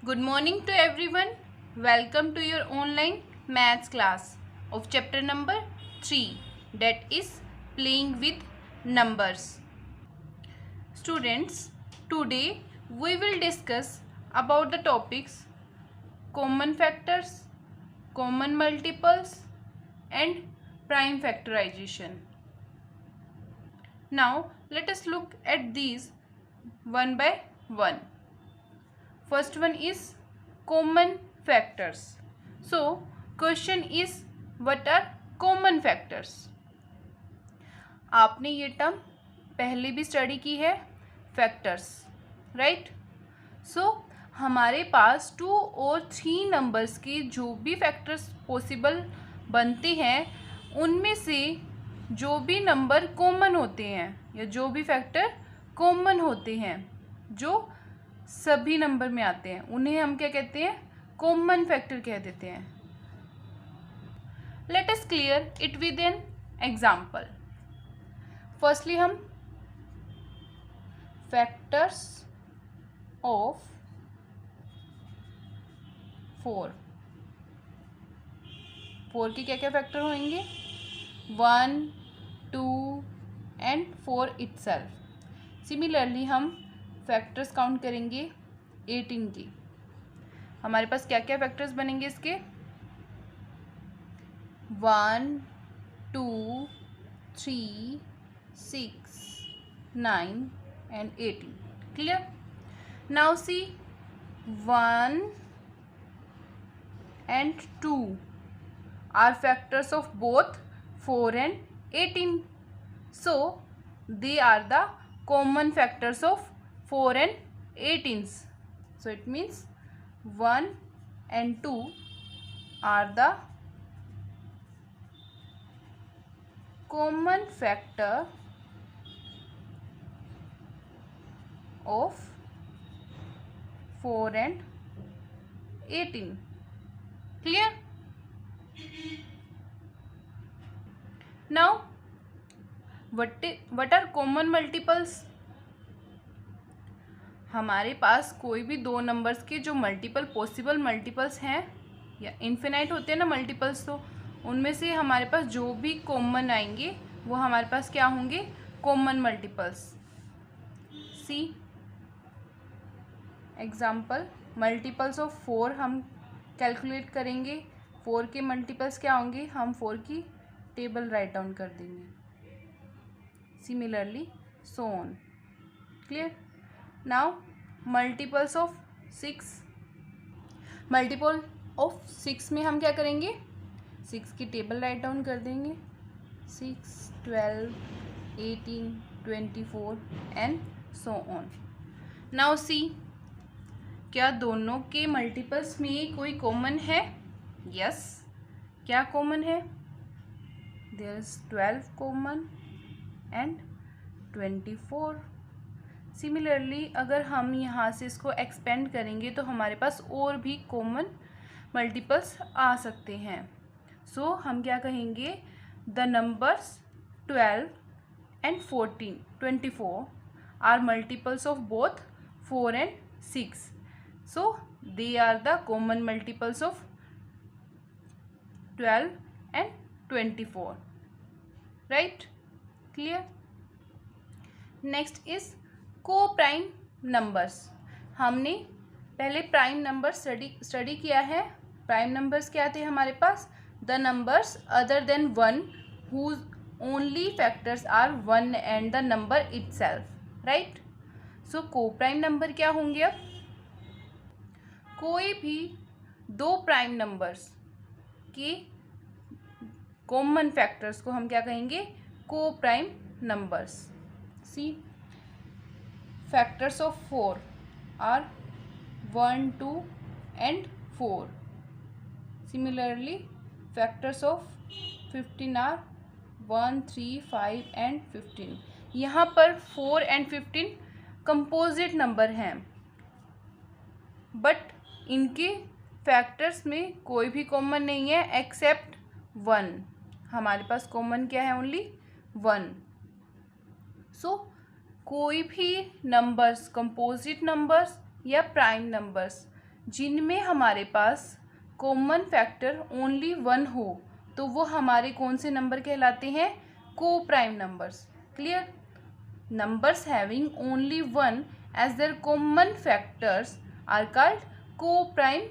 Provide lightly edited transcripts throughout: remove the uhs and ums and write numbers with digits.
Good morning to everyone. Welcome to your online maths class of chapter number 3, that is playing with numbers. Students, today we will discuss about the topics common factors, common multiples and prime factorization. Now let us look at these one by one. First one is common factors. So question is, what are common factors? आपने ये term पहले भी study की है, factors, right? सो हमारे पास 2 और 3 numbers के जो भी फैक्टर्स पॉसिबल बनते हैं, उनमें से जो भी नंबर कॉमन होते हैं या जो भी फैक्टर कॉमन होते हैं, जो सभी नंबर में आते हैं, उन्हें हम क्या कहते हैं? कॉमन फैक्टर कह देते हैं. Let us clear it with an example. Firstly हम फैक्टर्स ऑफ 4 के क्या क्या फैक्टर होंगे? 1, 2 एंड 4 इटसेल्फ. सिमिलरली हम फैक्टर्स काउंट करेंगे 18 की. हमारे पास क्या क्या फैक्टर्स बनेंगे इसके? 1, 2, 3, 6, 9 and 18. Clear? Now see 1 and 2 are factors of both 4 and 18. So they are the common factors of 4 and 18s. So it means 1 and 2 are the common factor of 4 and 18. Clear? Now what are common multiples? हमारे पास कोई भी दो numbers के जो multiple possible multiples हैं या infinite होते हैं ना मल्टीपल्स, तो उनमें से हमारे पास जो भी कॉमन आएंगे वो हमारे पास क्या होंगे? Common multiples. See example, multiples of 4 हम कैलकुलेट करेंगे. 4 के मल्टीपल्स क्या होंगे? हम 4 की टेबल राइट डाउन कर देंगे. Similarly so on. Clear? Now multiples of 6. Multiple of 6 में हम क्या करेंगे? 6 की टेबल राइट डाउन कर देंगे. 6, 12, 18, 24 and so on. Now see, क्या दोनों के मल्टीपल्स में कोई कॉमन है? यस. क्या कॉमन है? There is 12 common and 24. Similarly अगर हम यहाँ से इसको एक्सपेंड करेंगे तो हमारे पास और भी कॉमन मल्टीपल्स आ सकते हैं. सो हम क्या कहेंगे? The numbers 12 and 24 are multiples of both 4 and 6. So they are the common multiples of 12 and 24. Right? Clear? Next is co-prime numbers. हमने पहले प्राइम नंबर स्टडी किया है. प्राइम नंबर्स क्या थे हमारे पास? The numbers other than 1 whose only factors are 1 and the number itself. Right? So co-prime number क्या होंगे? अब कोई भी दो प्राइम नंबर्स के कॉमन फैक्टर्स को हम क्या कहेंगे? Co-prime numbers. See factors of 4 are 1, 2 and 4. Similarly factors of 15 are 1, 3, 5 and 15. यहाँ पर 4 एंड 15 कंपोजिट नंबर हैं, बट इनके फैक्टर्स में कोई भी कॉमन नहीं है एक्सेप्ट 1. हमारे पास कॉमन क्या है? ओनली 1. सो कोई भी नंबर्स, कंपोजिट नंबर्स या प्राइम नंबर्स जिनमें हमारे पास कॉमन फैक्टर ओनली वन हो तो वो हमारे कौन से नंबर कहलाते हैं? Co-prime numbers. Clear? Numbers having only one as their common factors are called co-prime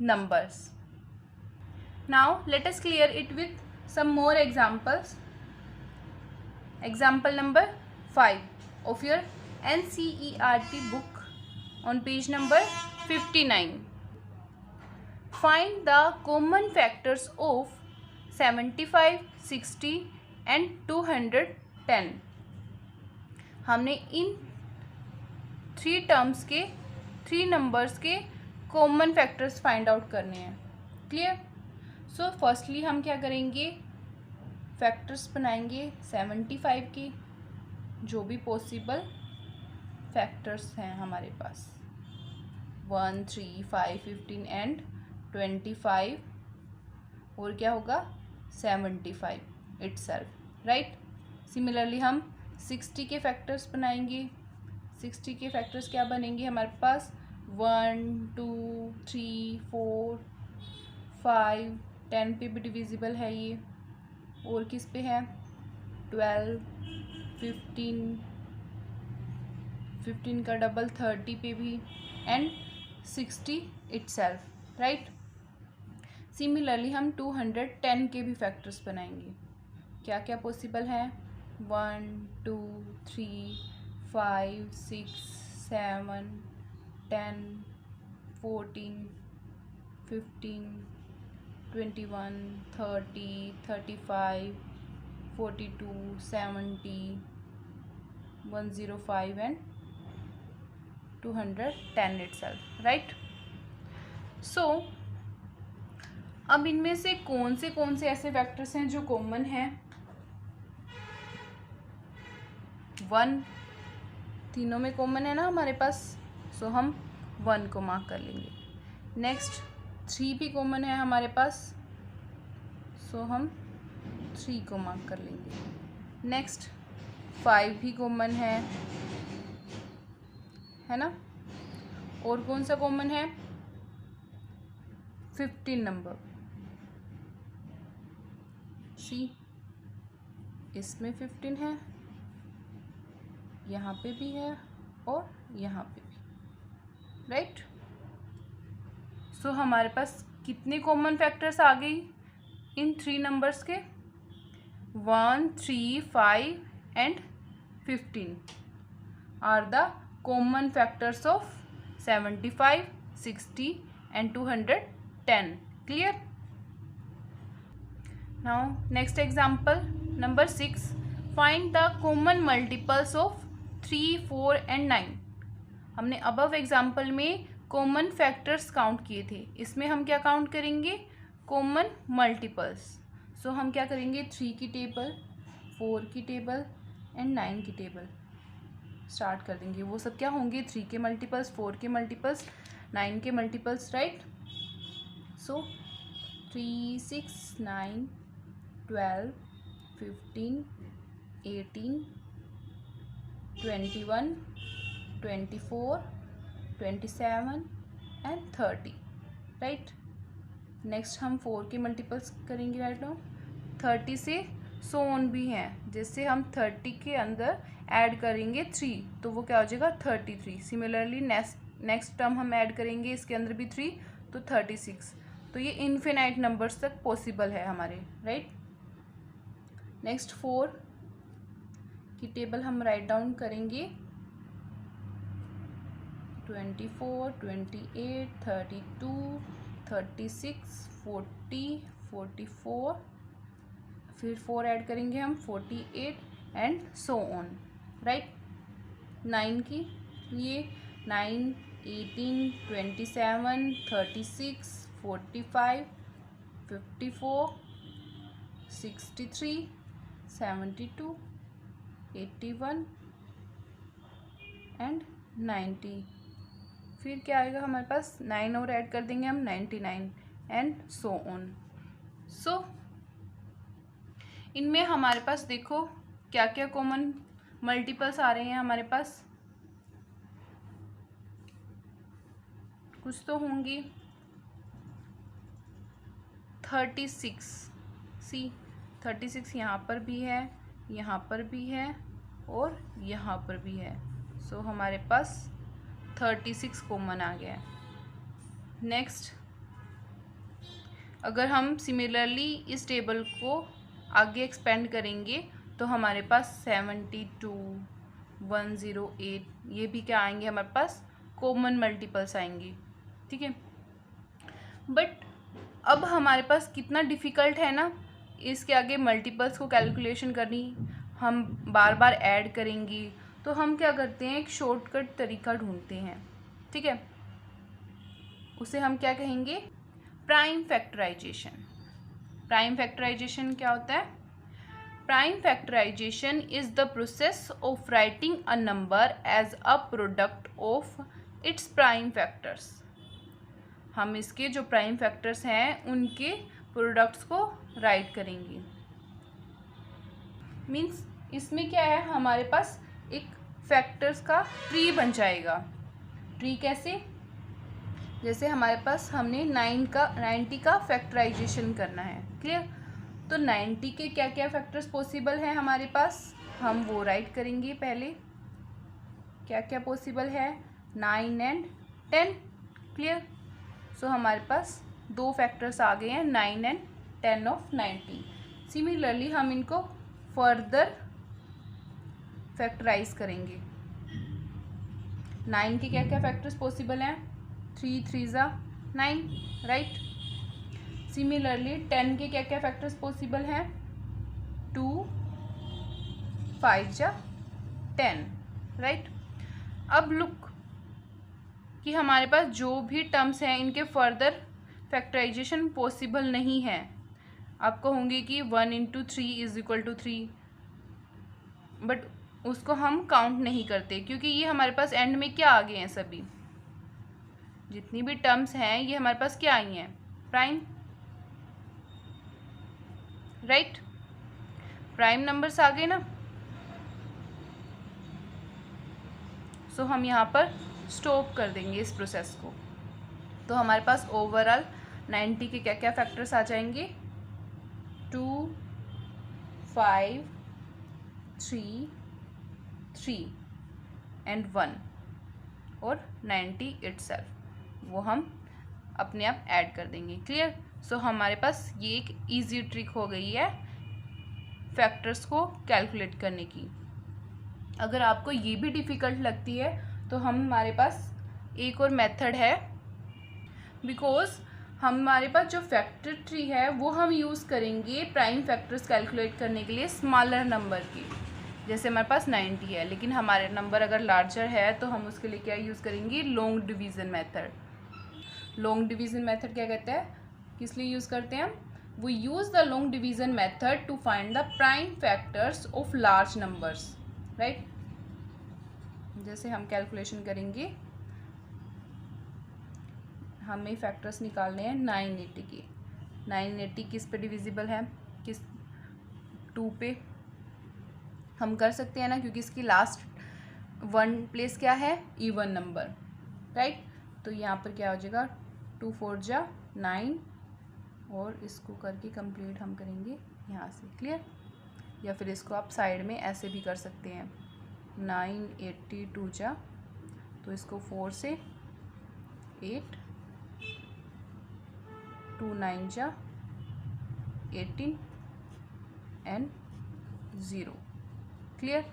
numbers. Now let us clear it with some more examples. Example number 5 of your NCERT book on page number 59. Find the common factors of 75, 60 and 210. हमने इन 3 terms के 3 numbers के common factors find out करने हैं। Clear? So firstly हम क्या करेंगे? Factors बनाएंगे 75 के, जो भी पॉसिबल फैक्टर्स हैं हमारे पास 1, 3, 5, 15 एंड 25, और क्या होगा 75 इटसेल्फ, राइट। सिमिलरली हम 60 के फैक्टर्स बनाएंगे। 60 के फैक्टर्स क्या बनेंगे हमारे पास? 1, 2, 3, 4, 5, 10 पे भी डिविजिबल है ये, और किस पे है? 12, 15 का डबल 30 पे भी, एंड 60 इटसेल्फ, राइट। सिमिलरली हम 210 के भी फैक्टर्स बनाएंगे। क्या क्या पॉसिबल है? 1, 2, 3, 5, 6, 7, 10, 14, 15, 21, 30, 35, 42, 70, 105 and 210 itself, right? So अब इनमें से कौन से ऐसे फैक्टर्स हैं जो कॉमन हैं? 1 तीनों में कॉमन है ना हमारे पास, सो हम 1 को मार्क कर लेंगे। नेक्स्ट 3 भी कॉमन है हमारे पास, सो हम 3 को मार्क कर लेंगे। नेक्स्ट 5 भी कॉमन है ना। और कौन सा कॉमन है? 15 नंबर। सी इसमें 15 है, यहाँ पे भी है और यहाँ पे भी, राइट। सो हमारे पास कितने कॉमन फैक्टर्स आ गई इन 3 नंबर्स के? 1, 3, 5 and 15 are the common factors of 75, 60 and 210. Clear? Now next example number 6. Find the common multiples of 3, 4 and 9. हमने अबव एग्जाम्पल में कॉमन फैक्टर्स काउंट किए थे, इसमें हम क्या काउंट करेंगे? Common multiples. सो हम क्या करेंगे? 3 की टेबल, 4 की टेबल एंड 9 की टेबल स्टार्ट कर देंगे। वो सब क्या होंगे? 3 के मल्टीपल्स, 4 के मल्टीपल्स, 9 के multiples, right. So 3, 6, 9, 12, 15, 18, 21, 24, 27 and 30, right. Next हम 4 के मल्टीपल्स करेंगे राइट नाउ। 30 से सो ऑन भी हैं, जैसे हम 30 के अंदर ऐड करेंगे 3 तो वो क्या हो जाएगा? 33। सिमिलरली नेक्स्ट टर्म हम ऐड करेंगे इसके अंदर भी 3 तो 36। तो ये इन्फिनाइट नंबर्स तक पॉसिबल है हमारे, राइट। नेक्स्ट 4 की टेबल हम राइट डाउन करेंगे 24, 28, 32, 36, 40, 44, फिर 4 ऐड करेंगे हम 48 एंड सो ऑन, राइट। 9 की ये 9, 18, 27, 36, 45, 54, 63, 72, 81 एंड 90। फिर क्या आएगा हमारे पास? 9 और ऐड कर देंगे हम 99 एंड सो ऑन। सो इनमें हमारे पास देखो क्या क्या कॉमन मल्टीपल्स आ रहे हैं हमारे पास। कुछ तो होंगी। 36, सी 36 यहाँ पर भी है, यहाँ पर भी है और यहाँ पर भी है। सो हमारे पास 36 कॉमन आ गया है। नेक्स्ट, अगर हम सिमिलरली इस टेबल को आगे एक्सपेंड करेंगे तो हमारे पास 72, 108 ये भी क्या आएंगे, हमारे पास कॉमन मल्टीपल्स आएंगे। ठीक है, बट अब हमारे पास कितना डिफ़िकल्ट है ना इसके आगे मल्टीपल्स को कैलकुलेशन करनी, हम बार बार ऐड करेंगे। तो हम क्या करते हैं, एक शॉर्टकट तरीका ढूंढते हैं। ठीक है, उसे हम क्या कहेंगे, प्राइम फैक्टराइजेशन। प्राइम फैक्टराइजेशन क्या होता है? Prime factorisation is the process of writing a number as a product of its prime factors. हम इसके जो प्राइम फैक्टर्स हैं उनके प्रोडक्ट्स को राइट करेंगे। मीन्स इसमें क्या है, हमारे पास एक फैक्टर्स का ट्री बन जाएगा। ट्री कैसे? जैसे हमारे पास हमने 90 का फैक्टराइजेशन करना है। क्लियर? तो 90 के क्या क्या फैक्टर्स पॉसिबल हैं हमारे पास, हम वो राइट करेंगे। पहले क्या क्या पॉसिबल है, 9 एंड 10। क्लियर? सो हमारे पास दो फैक्टर्स आ गए हैं, 9 एंड 10 ऑफ 90। सिमिलरली हम इनको फर्दर फैक्टराइज करेंगे। 9 के क्या क्या फैक्टर्स पॉसिबल हैं, 3 3 ज़ा 9, राइट। सिमिलरली 10 के क्या क्या फैक्टर्स पॉसिबल हैं, 2 5 ज़ा 10, राइट। अब लुक कि हमारे पास जो भी टर्म्स हैं इनके फर्दर फैक्टराइजेशन पॉसिबल नहीं है। आप कहोंगे कि 1 × 3 = 3, बट उसको हम काउंट नहीं करते क्योंकि ये हमारे पास एंड में क्या आ गए हैं, सभी जितनी भी टर्म्स हैं ये हमारे पास क्या आई हैं, प्राइम, राइट। प्राइम नंबर्स आ गए ना। सो हम यहाँ पर स्टॉप कर देंगे इस प्रोसेस को। तो हमारे पास ओवरऑल 90 के क्या क्या फैक्टर्स आ जाएंगे, 2 5 3 3 एंड 1 और 90 इटसेल्फ, वो हम अपने आप ऐड कर देंगे। क्लियर? सो हमारे पास ये एक इजी ट्रिक हो गई है फैक्टर्स को कैलकुलेट करने की। अगर आपको ये भी डिफ़िकल्ट लगती है तो हमारे पास एक और मेथड है, बिकॉज हमारे पास जो फैक्टर ट्री है वो हम यूज़ करेंगे प्राइम फैक्टर्स कैलकुलेट करने के लिए स्मॉलर नंबर के। जैसे हमारे पास 90 है, लेकिन हमारे नंबर अगर लार्जर है तो हम उसके लिए क्या यूज़ करेंगे, long division method. Long division method क्या कहते हैं, किस लिए यूज़ करते हैं हम, we use the long division method to find the prime factors of large numbers, right। जैसे हम कैलकुलेशन करेंगे, हमें फैक्टर्स निकालने हैं 980 के। 980 किस पे डिविजिबल है, किस 2 पे हम कर सकते हैं ना, क्योंकि इसकी लास्ट 1 प्लेस क्या है, इवन नंबर, राइट। तो यहाँ पर क्या हो जाएगा, 2 4 = 9 और इसको करके कंप्लीट हम करेंगे यहाँ से। क्लियर? या फिर इसको आप साइड में ऐसे भी कर सकते हैं, 982 = तो इसको 4 से 8, 2 9 = 18 एंड 0। क्लियर?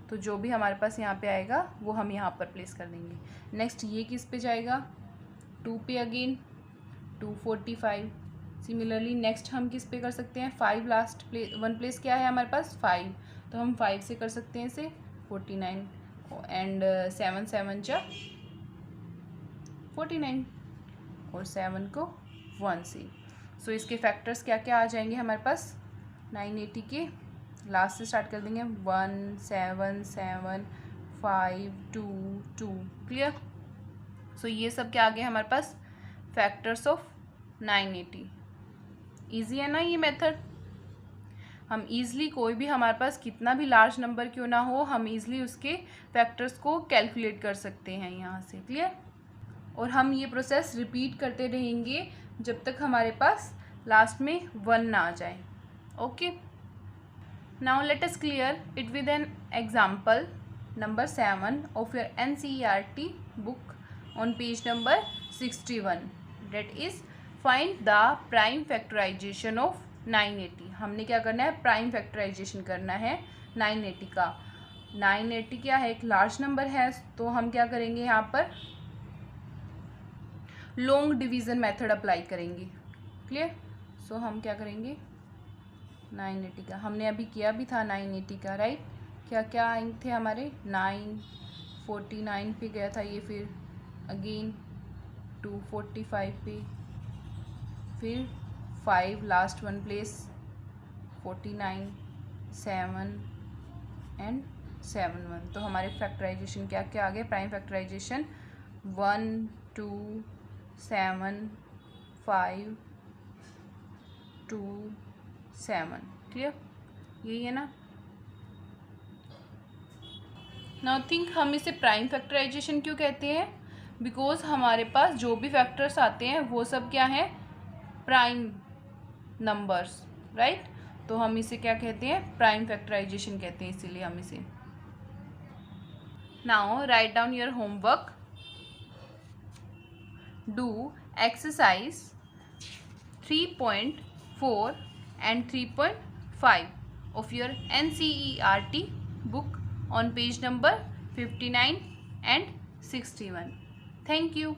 तो जो भी हमारे पास यहाँ पे आएगा वो हम यहाँ पर प्लेस कर देंगे। नेक्स्ट ये किस पे जाएगा, 2 पे अगेन 245। सिमिलरली नेक्स्ट हम किस पे कर सकते हैं, 5 लास्ट प्लेस, 1 प्लेस क्या है हमारे पास 5, तो हम 5 से कर सकते हैं इसे 49 एंड 7 7 = 49 और 7 को 1 से। सो इसके फैक्टर्स क्या क्या आ जाएंगे हमारे पास, 980 के लास्ट से स्टार्ट कर देंगे, 1 7 7 5 2 2। क्लियर? सो ये सब क्या आ गया हमारे पास, फैक्टर्स ऑफ 980। ईजी है ना ये मेथड। हम ईज़िली कोई भी हमारे पास कितना भी लार्ज नंबर क्यों ना हो, हम ईज़िली उसके फैक्टर्स को कैलकुलेट कर सकते हैं यहाँ से। क्लियर? और हम ये प्रोसेस रिपीट करते रहेंगे जब तक हमारे पास लास्ट में 1 ना आ जाए. Okay, now let us clear it with an example. Number 7 of your NCERT book on page number 61, that is find the prime factorization of 980. हमने क्या करना है, प्राइम फैक्टराइजेशन करना है 980 का. 980 क्या है, एक लार्ज नंबर है, तो हम क्या करेंगे यहाँ पर लॉन्ग डिवीज़न मेथड अप्लाई करेंगे. क्लियर. सो हम क्या करेंगे 980 का, हमने अभी किया भी था 980 का, राइट. क्या क्या आए थे हमारे 949 पे गया था ये, फिर अगेन 245 पे, फिर 5 लास्ट वन प्लेस 49 7 एंड 7 1. तो हमारे फैक्टराइजेशन क्या क्या आ गए, प्राइम फैक्टराइजेशन 1 2 7 5 2 7. क्लियर, यही है ना. नाउ थिंक हम इसे प्राइम फैक्टराइजेशन क्यों कहते हैं, बिकॉज हमारे पास जो भी फैक्टर्स आते हैं वो सब क्या है, प्राइम नंबर्स, राइट. तो हम इसे क्या कहते हैं, प्राइम फैक्टराइजेशन कहते हैं, इसीलिए हम इसे. Now write down your homework. Do exercise 3.4 and 3.5 of your NCERT book on page number 59 and 61. Thank you.